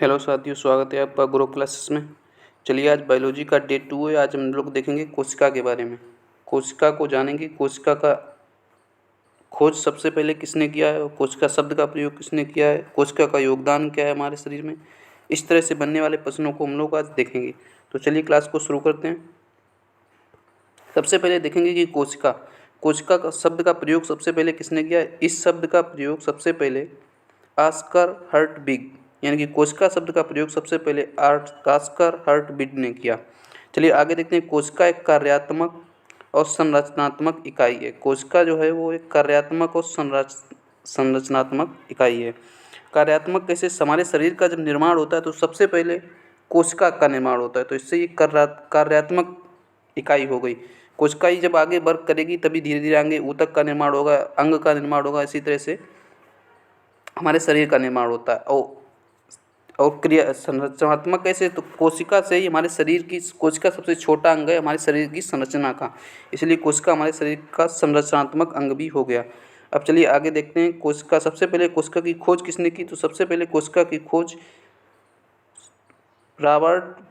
Hello साथियों, स्वागत है आपका ग्रो क्लासेस में। चलिए, आज बायोलॉजी का डे 2 है। आज हम लोग देखेंगे कोशिका के बारे में। कोशिका को जानेंगे। कोशिका का खोज सबसे पहले किसने किया है, और कोशिका शब्द का प्रयोग किसने किया है, कोशिका का योगदान क्या है हमारे शरीर में। इस तरह से बनने वाले प्रश्नों को हम लोग आज देखेंगे। तो चलिए क्लास को शुरू करते हैं। सबसे पहले देखेंगे कि कोशिका कोशिका का शब्द का प्रयोग सबसे पहले किसने किया है। इस शब्द का प्रयोग सबसे पहले ऑस्कर हर्टविग, यानी कि कोशिका शब्द का प्रयोग सबसे पहले ऑस्कर हर्टविग ने किया। चलिए आगे देखते हैं। कोशिका एक कार्यात्मक और संरचनात्मक इकाई है। कोशिका जो है वो एक कार्यात्मक और संरचनात्मक इकाई है। कार्यात्मक कैसे? हमारे शरीर का जब निर्माण होता है तो सबसे पहले कोशिका का निर्माण होता है, तो इससे ये कार्यात्मक इकाई हो गई। कोशिका ही जब आगे वर्क करेगी तभी धीरे धीरे आगे ऊतक का निर्माण होगा, अंग का निर्माण होगा। इसी तरह से हमारे शरीर का निर्माण होता है। और क्रिया संरचनात्मक कैसे? तो कोशिका से ही हमारे शरीर की, कोशिका सबसे छोटा अंग है हमारे शरीर की संरचना का, इसलिए कोशिका हमारे शरीर का संरचनात्मक अंग भी हो गया। अब चलिए आगे देखते हैं। कोशिका सबसे पहले कोशिका की खोज किसने की? तो सबसे पहले कोशिका की खोज रॉबर्ट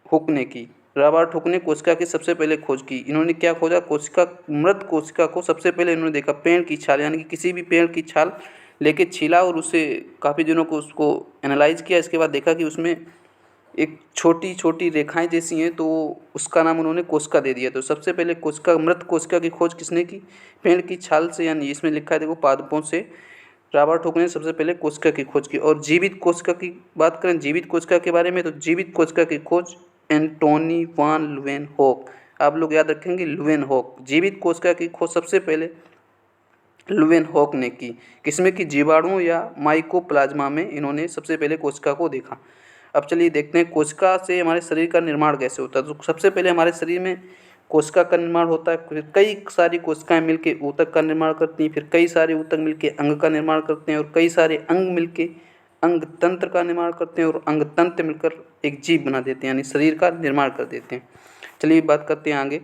हुक ने की। रॉबर्ट हुक ने कोशिका की सबसे पहले खोज की। इन्होंने क्या खोजा? कोशिका, मृत कोशिका को सबसे पहले इन्होंने देखा। पेड़ की छाल, यानी कि किसी भी पेड़ की छाल लेके छीला और उसे काफ़ी दिनों को उसको एनालाइज किया। इसके बाद देखा कि उसमें एक छोटी छोटी रेखाएं जैसी हैं, तो उसका नाम उन्होंने कोशिका दे दिया। तो सबसे पहले कोशिका, मृत कोशिका की खोज किसने की? पेड़ की छाल से, यानी इसमें लिखा है देखो, पादपों से रॉबर्ट हुक ने सबसे पहले कोशिका की खोज की। और जीवित कोशिका की बात करें, जीवित कोशिका के बारे में, तो जीवित कोशिका की खोज एंटोनी वान लुवेनहोक, आप लोग याद रखेंगे, लुवेनहोक। जीवित कोशिका की खोज सबसे पहले लुवेनहोक ने की। किसमें की? जीवाणुओं या माइकोप्लाज्मा में इन्होंने सबसे पहले कोशिका को देखा। अब चलिए देखते हैं कोशिका से हमारे शरीर का निर्माण कैसे होता है। तो सबसे पहले हमारे शरीर में कोशिका का निर्माण होता है। फिर कई सारी कोशिकाएं मिलकर ऊतक का निर्माण करती हैं, फिर कई सारे ऊतक मिलकर अंग का निर्माण करते हैं, और कई सारे अंग मिलकर अंग तंत्र का निर्माण करते हैं, और अंग तंत्र मिलकर एक जीव बना देते हैं, यानी शरीर का निर्माण कर देते हैं। चलिए बात करते हैं आगे।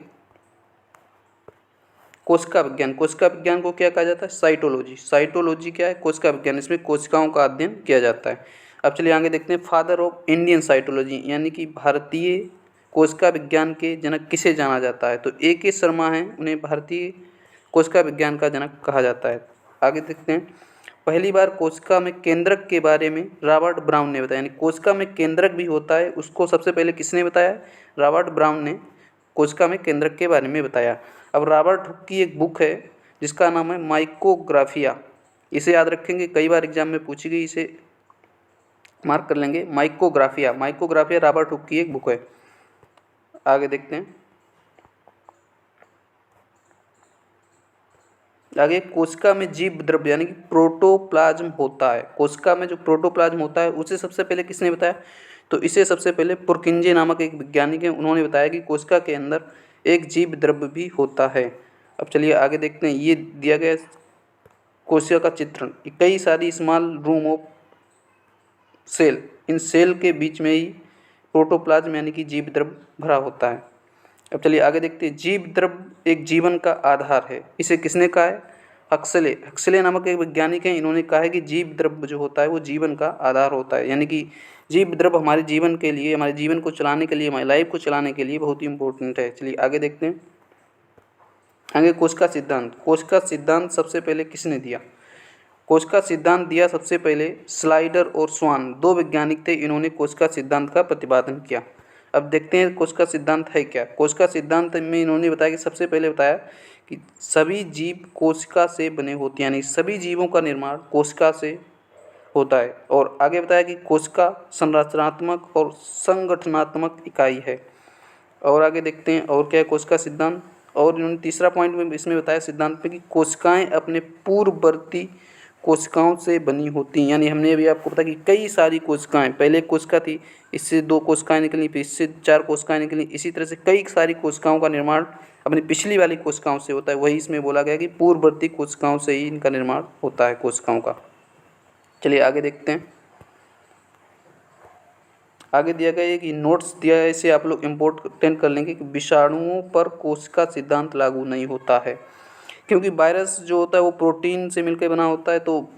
कोशिका विज्ञान। कोशिका विज्ञान को क्या कहा जाता है? साइटोलॉजी। साइटोलॉजी क्या है? कोशिका विज्ञान। इसमें कोशिकाओं का अध्ययन किया जाता है। अब चलिए आगे देखते हैं। फादर ऑफ इंडियन साइटोलॉजी, यानी कि भारतीय कोशिका विज्ञान के जनक किसे जाना जाता है? तो A.K. शर्मा हैं, उन्हें भारतीय कोशिका विज्ञान का जनक कहा जाता है। आगे देखते हैं। पहली बार कोशिका में केंद्रक के बारे में रॉबर्ट ब्राउन ने बताया, यानी कोशिका में केंद्रक भी होता है, उसको सबसे पहले किसने बताया? रॉबर्ट ब्राउन ने कोशिका में केंद्रक के बारे में बताया। अब रॉबर्ट हुक की एक बुक है जिसका नाम है माइकोग्राफिया। इसे याद रखेंगे, कई बार एग्जाम में पूछी गई, इसे मार्क कर लेंगे। माइकोग्राफिया, माइकोग्राफिया रॉबर्ट हुक की एक बुक है। आगे देखते हैं। आगे, कोशिका में जीव द्रव्य यानी कि प्रोटोप्लाज्म होता है। कोशिका में जो प्रोटोप्लाज्म होता है उसे सबसे पहले किसने बताया? तो इसे सबसे पहले पुरकिंजे नामक एक वैज्ञानिक हैं, उन्होंने बताया कि कोशिका के अंदर एक जीव द्रव्य भी होता है। अब चलिए आगे देखते हैं। ये दिया गया कोशिका का चित्रण, कई सारी स्मॉल रूम ऑफ सेल, इन सेल के बीच में ही प्रोटोप्लाज्म यानी कि जीव द्रव्य भरा होता है। अब चलिए आगे देखते हैं। जीव द्रव्य एक जीवन का आधार है, इसे किसने कहा है? हक्सले। हक्सले नामक एक वैज्ञानिक हैं, इन्होंने कहा है कि जीव द्रव्य जो होता है वो जीवन का आधार होता है, यानी कि जीव द्रव्य हमारे जीवन के लिए, हमारे जीवन को चलाने के लिए, हमारी लाइफ को चलाने के लिए बहुत ही इंपॉर्टेंट है। चलिए आगे देखते हैं। आगे कोशिका सिद्धांत। कोशिका सिद्धांत सबसे पहले किसने दिया? कोशिका सिद्धांत दिया सबसे पहले स्लाइडर और स्वान, दो वैज्ञानिक थे, इन्होंने कोशिका सिद्धांत का प्रतिपादन किया। अब देखते हैं कोशिका सिद्धांत है क्या। कोशिका सिद्धांत में इन्होंने बताया कि सबसे पहले बताया कि सभी जीव कोशिका से बने होते हैं, यानी सभी जीवों का निर्माण कोशिका से होता है। और आगे बताया कि कोशिका संरचनात्मक और संगठनात्मक इकाई है। और आगे देखते हैं और क्या है कोशिका सिद्धांत। और इन्होंने तीसरा पॉइंट में इसमें बताया सिद्धांत में कि कोशिकाएं अपने पूर्ववर्ती कोशिकाओं से बनी होती हैं, यानी हमने अभी आपको बताया कि कई सारी कोशिकाएं, पहले कोशिका थी, इससे 2 कोशिकाएं निकली, फिर इससे 4 कोशिकाएं निकली, इसी तरह से कई सारी कोशिकाओं का निर्माण अपनी पिछली वाली कोशिकाओं से होता है। वही इसमें बोला गया कि पूर्ववर्ती कोशिकाओं से ही इनका निर्माण होता है कोशिकाओं का। चलिए आगे देखते हैं। आगे दिया गया है कि नोट्स दिया है, इसे आप लोग इम्पोर्टेंट कर लेंगे कि विषाणुओं पर कोशिका सिद्धांत लागू नहीं होता है, क्योंकि वायरस जो होता है वो प्रोटीन से मिलकर बना होता है, तो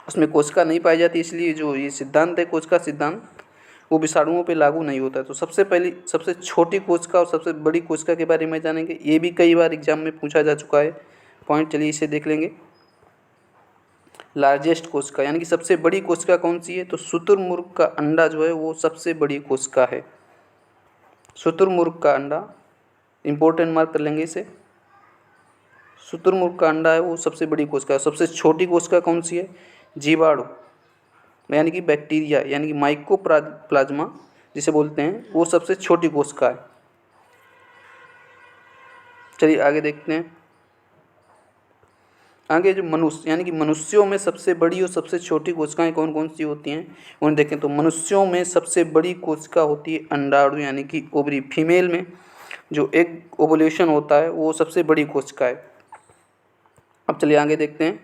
उसमें कोशिका नहीं पाई जाती, इसलिए जो ये सिद्धांत है कोशिका सिद्धांत वो विषाणुओं पे लागू नहीं होता है। तो सबसे छोटी कोशिका और सबसे बड़ी कोशिका के बारे में जानेंगे। ये भी कई बार एग्जाम में पूछा जा चुका है पॉइंट, चलिए इसे देख लेंगे। लार्जेस्ट कोशिका यानी कि सबसे बड़ी कोशिका कौन सी है, तो शुतुरमुर्ग का अंडा जो है वो सबसे बड़ी कोशिका है। शुतुरमुर्ग का अंडा, इंपॉर्टेंट मार्क कर लेंगे इसे। शुतुरमुर्ग का अंडा है वो सबसे बड़ी कोशिका है। सबसे छोटी कोशिका कौन सी है, जीवाणु यानी कि बैक्टीरिया यानी कि माइकोप्लाज्मा जिसे बोलते हैं, वो सबसे छोटी कोशिका है। चलिए आगे देखते हैं। आगे जो मनुष्य यानी कि मनुष्यों में सबसे बड़ी और सबसे छोटी कोशिकाएं कौन कौन सी होती हैं उन्हें देखें। तो मनुष्यों में सबसे बड़ी कोशिका होती है अंडाणु यानी कि ओवरी। फीमेल में जो एग ओवुलेशन होता है वो सबसे बड़ी कोशिका है। अब चलिए आगे देखते हैं।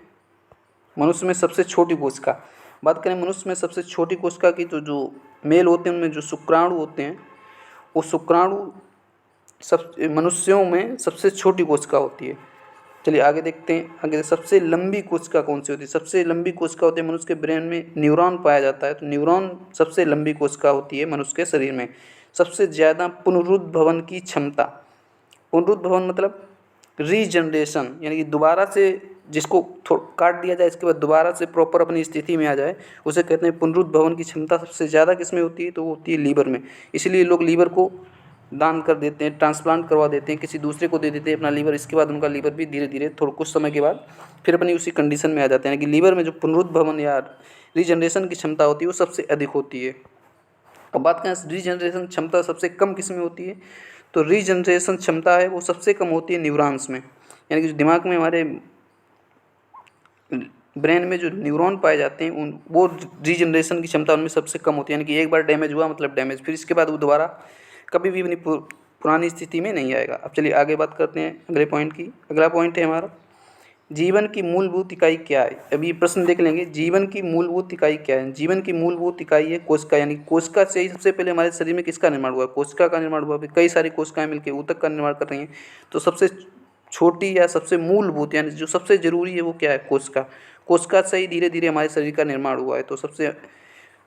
मनुष्य में सबसे छोटी कोशिका, बात करें मनुष्य में सबसे छोटी कोशिका की, तो जो मेल होते हैं उनमें जो शुक्राणु होते हैं वो शुक्राणु सब मनुष्यों में सबसे छोटी कोशिका होती है। चलिए आगे देखते हैं। आगे सबसे लंबी कोशिका कौन सी होती है, सबसे लंबी कोशिका होती है मनुष्य के ब्रेन में न्यूरॉन पाया जाता है। तो न्यूरॉन सबसे लंबी कोशिका होती है मनुष्य के शरीर में। सबसे ज़्यादा पुनरुद्भवन की क्षमता, पुनरुद्भवन मतलब रीजनरेशन यानी कि दोबारा से जिसको काट दिया जाए इसके बाद दोबारा से प्रॉपर अपनी स्थिति में आ जाए, उसे कहते हैं पुनरुद्भवन की क्षमता सबसे ज़्यादा किसमें होती है, तो वो होती है लीवर में। इसलिए लोग लीवर को दान कर देते हैं, ट्रांसप्लांट करवा देते हैं, किसी दूसरे को दे देते हैं अपना लीवर। इसके बाद उनका लीवर भी धीरे धीरे थोड़ा कुछ समय के बाद फिर अपनी उसी कंडीशन में आ जाते हैं। यानी कि लीवर में जो पुनरुद्भवन या रीजनरेशन की क्षमता होती है वो सबसे अधिक होती है। अब बात करें रीजनरेशन क्षमता सबसे कम किस में होती है, तो रीजनरेशन क्षमता है वो सबसे कम होती है न्यूरॉन्स में। यानी कि जो दिमाग में हमारे ब्रेन में जो न्यूरॉन पाए जाते हैं उन वो रीजनरेशन की क्षमता उनमें सबसे कम होती है। यानी कि एक बार डैमेज हुआ मतलब डैमेज, फिर इसके बाद वो दोबारा कभी भी अपनी पुरानी स्थिति में नहीं आएगा। अब चलिए आगे बात करते हैं अगले पॉइंट की। अगला पॉइंट है हमारा जीवन की मूलभूत इकाई क्या है। अभी प्रश्न देख लेंगे, जीवन की मूलभूत इकाई क्या है। जीवन की मूलभूत इकाई है कोशिका। यानी कोशिका से ही सबसे पहले हमारे शरीर में किसका निर्माण हुआ, कोशिका का निर्माण हुआ। फिर कई सारी कोशिकाएं मिलकर ऊतक का निर्माण कर रही हैं। तो सबसे छोटी या सबसे मूलभूत यानी जो सबसे जरूरी है वो क्या है, कोशिका। कोशिका से ही धीरे धीरे हमारे शरीर का निर्माण हुआ है। तो सबसे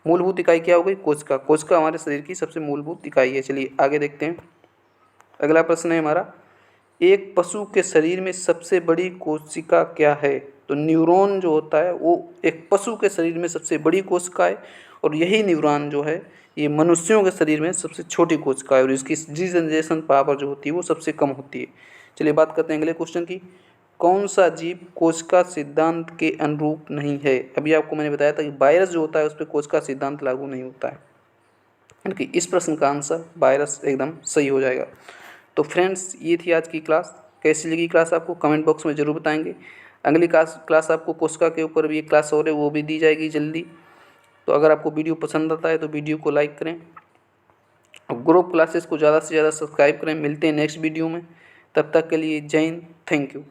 मूलभूत इकाई क्या हो गई, कोशिका। कोशिका हमारे शरीर की सबसे मूलभूत इकाई है। चलिए आगे देखते हैं। अगला प्रश्न है हमारा, एक पशु के शरीर में सबसे बड़ी कोशिका क्या है। तो न्यूरॉन जो होता है वो एक पशु के शरीर में सबसे बड़ी कोशिका है, और यही न्यूरॉन जो है ये मनुष्यों के शरीर में सबसे छोटी कोशिका है, और इसकी रीजनरेशन पावर जो होती है वो सबसे कम होती है। चलिए बात करते हैं अगले क्वेश्चन की। कौन सा जीव कोशिका सिद्धांत के अनुरूप नहीं है। अभी आपको मैंने बताया था कि वायरस जो होता है उस पर कोशिका सिद्धांत लागू नहीं होता है। यानी कि इस प्रश्न का आंसर वायरस एकदम सही हो जाएगा। तो फ्रेंड्स ये थी आज की क्लास। कैसी लगी क्लास आपको कमेंट बॉक्स में ज़रूर बताएंगे। अगली क्लास आपको कोशिका के ऊपर भी एक क्लास और है वो भी दी जाएगी जल्दी। तो अगर आपको वीडियो पसंद आता है तो वीडियो को लाइक करें, और ग्रुप क्लासेस को ज़्यादा से ज़्यादा सब्सक्राइब करें। मिलते हैं नेक्स्ट वीडियो में, तब तक के लिए जय हिंद, थैंक यू।